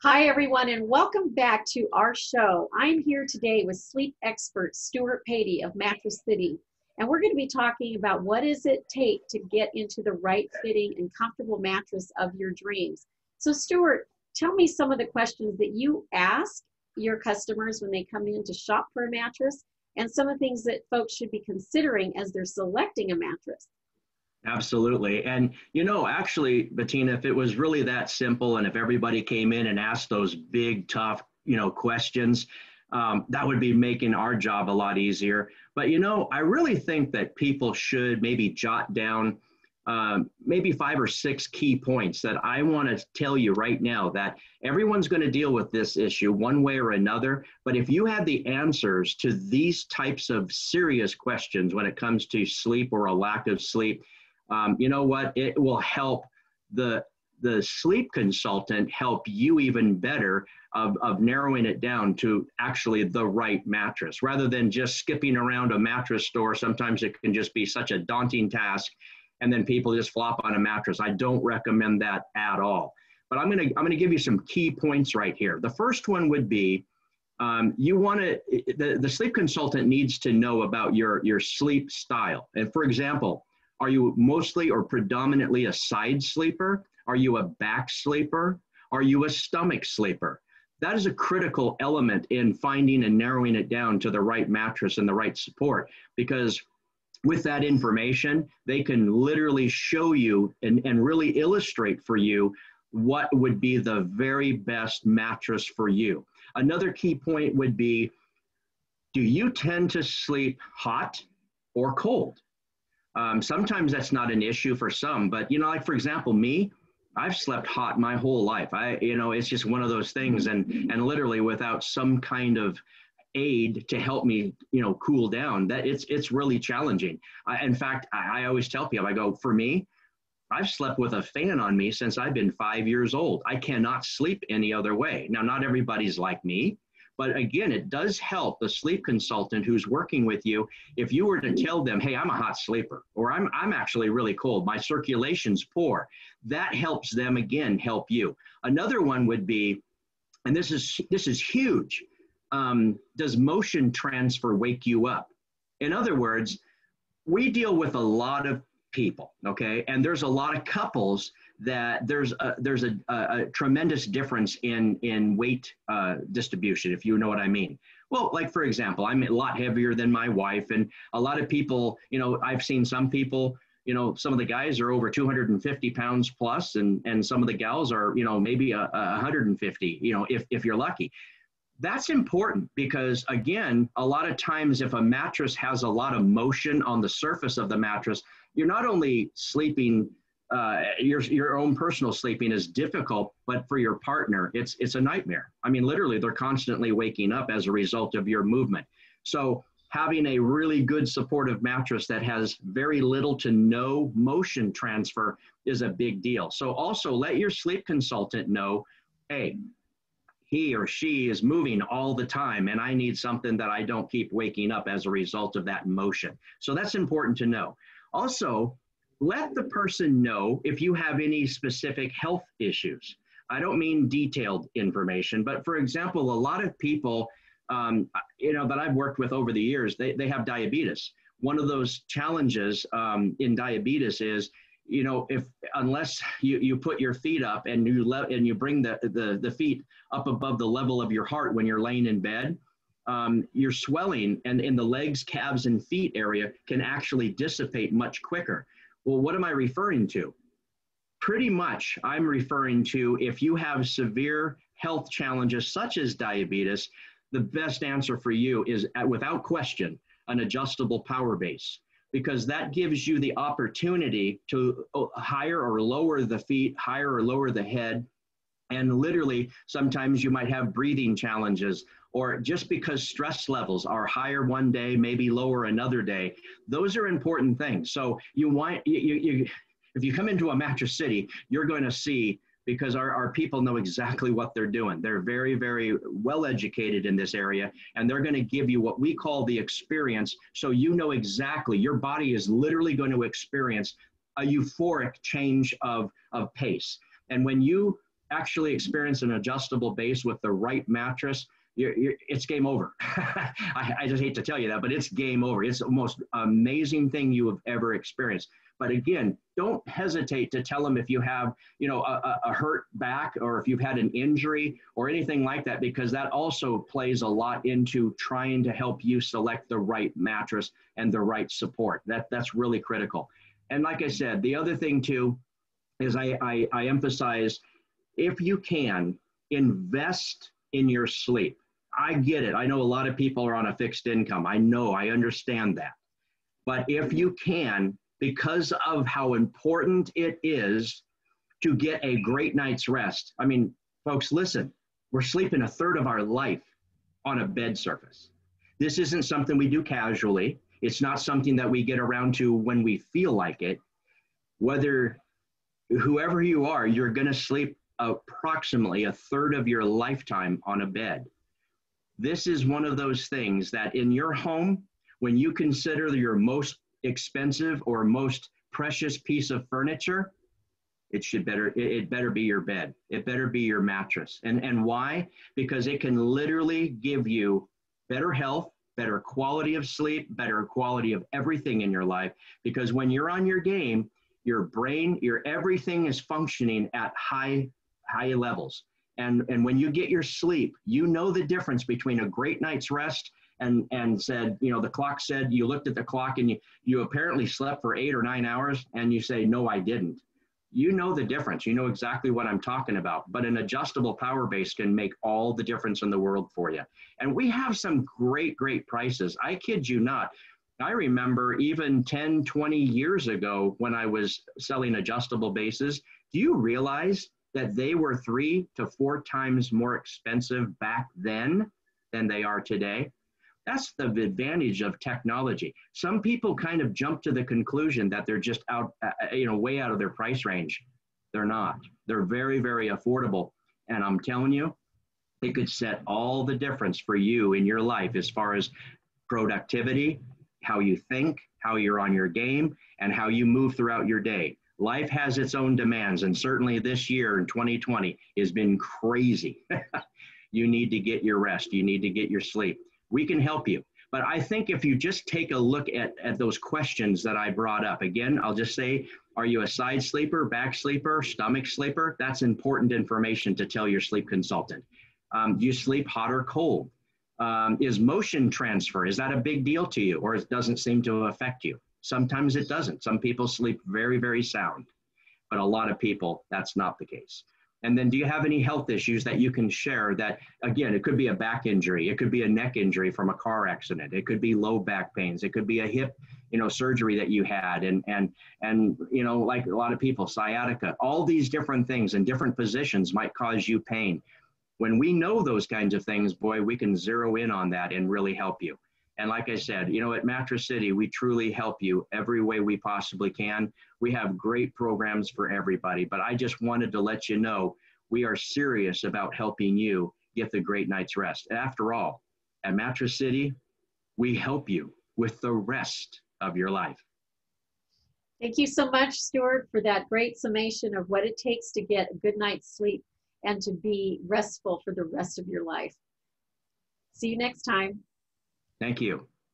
Hi, everyone, and welcome back to our show. I'm here today with sleep expert Stewart Patey of Mattress City, and we're going to be talking about what does it take to get into the right fitting and comfortable mattress of your dreams. So, Stewart, tell me some of the questions that you ask your customers when they come in to shop for a mattress, and some of the things that folks should be considering as they're selecting a mattress. Absolutely. And, actually, Bettina, if it was really that simple and if everybody came in and asked those big, tough, questions, that would be making our job a lot easier. But, I really think that people should maybe jot down maybe 5 or 6 key points that I want to tell you right now that everyone's going to deal with this issue one way or another. But if you have the answers to these types of serious questions when it comes to sleep or a lack of sleep, you know what? It will help the sleep consultant help you even better of narrowing it down to actually the right mattress rather than just skipping around a mattress store. Sometimes it can just be such a daunting task, and then people just flop on a mattress. I don't recommend that at all. But I'm gonna give you some key points right here. The first one would be the sleep consultant needs to know about your sleep style. And for example, are you mostly or predominantly a side sleeper? Are you a back sleeper? Are you a stomach sleeper? That is a critical element in finding and narrowing it down to the right mattress and the right support, because with that information, they can literally show you and really illustrate for you what would be the very best mattress for you. Another key point would be, do you tend to sleep hot or cold? Sometimes that's not an issue for some, but like for example, me, I've slept hot my whole life. It's just one of those things, and literally without some kind of aid to help me, cool down, that it's really challenging. In fact, I always tell people, I go, for me, I've slept with a fan on me since I've been 5 years old. I cannot sleep any other way. Now, not everybody's like me. But again, it does help the sleep consultant who's working with you if you were to tell them, hey, I'm a hot sleeper, or I'm actually really cold, my circulation's poor. That helps them, again, help you. Another one would be, and this is huge, does motion transfer wake you up? In other words, we deal with a lot of people, okay? And there's a lot of couples that there's a tremendous difference in weight distribution, if you know what I mean. Well, like for example, I'm a lot heavier than my wife, and a lot of people, I've seen some people, some of the guys are over 250 pounds plus, and some of the gals are, maybe 150, if you're lucky. That's important because, again, a lot of times if a mattress has a lot of motion on the surface of the mattress, you're not only sleeping, your own personal sleeping is difficult, but for your partner, it's a nightmare. I mean, literally, they're constantly waking up as a result of your movement. So having a really good supportive mattress that has very little to no motion transfer is a big deal. So also let your sleep consultant know, hey, he or she is moving all the time, and I need something that I don't keep waking up as a result of that motion. So that's important to know. Also, let the person know if you have any specific health issues. I don't mean detailed information, but for example, a lot of people, that I've worked with over the years, they have diabetes. One of those challenges in diabetes is, unless you put your feet up and you bring the feet up above the level of your heart when you're laying in bed, your swelling and in the legs, calves, and feet area can actually dissipate much quicker. Well, what am I referring to? Pretty much, I'm referring to if you have severe health challenges such as diabetes, the best answer for you is, without question, an adjustable power base, because that gives you the opportunity to higher or lower the feet, higher or lower the head. And literally, sometimes you might have breathing challenges, or just because stress levels are higher one day, maybe lower another day. Those are important things. So if you come into a Mattress City, you're going to see, because our people know exactly what they're doing. They're very, very well educated in this area, and they're going to give you what we call the experience. So you know exactly, your body is literally going to experience a euphoric change of pace. And when you actually experience an adjustable base with the right mattress, it's game over. I just hate to tell you that, but it's game over. It's the most amazing thing you have ever experienced. But again, don't hesitate to tell them if you have, you know, a hurt back or if you've had an injury or anything like that, because that also plays a lot into trying to help you select the right mattress and the right support. That's really critical. And like I said, the other thing too is I emphasize, if you can, invest in your sleep. I get it. I know a lot of people are on a fixed income. I know, I understand that. But if you can, because of how important it is to get a great night's rest. I mean, folks, listen, we're sleeping a third of our life on a bed surface. This isn't something we do casually. It's not something that we get around to when we feel like it. Whether, whoever you are, you're going to sleep approximately a third of your lifetime on a bed. This is one of those things that in your home, when you consider your most expensive or most precious piece of furniture, it better be your bed. It better be your mattress. And why? Because it can literally give you better health, better quality of sleep, better quality of everything in your life. Because when you're on your game, your brain, your everything is functioning at high levels. And when you get your sleep, you know the difference between a great night's rest and said, you know, the clock said, you looked at the clock and you apparently slept for 8 or 9 hours and you say, no, I didn't. You know the difference. You know exactly what I'm talking about. But an adjustable power base can make all the difference in the world for you. And we have some great, great prices. I kid you not. I remember even 10, 20 years ago when I was selling adjustable bases, do you realize that they were 3 to 4 times more expensive back then than they are today? That's the advantage of technology. Some people kind of jump to the conclusion that they're just out, way out of their price range. They're not. They're very, very affordable. And I'm telling you, it could set all the difference for you in your life as far as productivity, how you think, how you're on your game, and how you move throughout your day. Life has its own demands, and certainly this year in 2020 has been crazy. You need to get your rest. You need to get your sleep. We can help you. But I think if you just take a look at those questions that I brought up, again, I'll just say, are you a side sleeper, back sleeper, stomach sleeper? That's important information to tell your sleep consultant. Do you sleep hot or cold? Is motion transfer, is that a big deal to you, or it doesn't seem to affect you? Sometimes it doesn't. Some people sleep very, very sound, but a lot of people, that's not the case. And then do you have any health issues that you can share that, again, it could be a back injury, it could be a neck injury from a car accident, it could be low back pains, it could be a hip, surgery that you had, and like a lot of people, sciatica, all these different things in different positions might cause you pain. When we know those kinds of things, boy, we can zero in on that and really help you. And like I said, at Mattress City, we truly help you every way we possibly can. We have great programs for everybody, but I just wanted to let you know we are serious about helping you get the great night's rest. After all, at Mattress City, we help you with the rest of your life. Thank you so much, Stewart, for that great summation of what it takes to get a good night's sleep and to be restful for the rest of your life. See you next time. Thank you.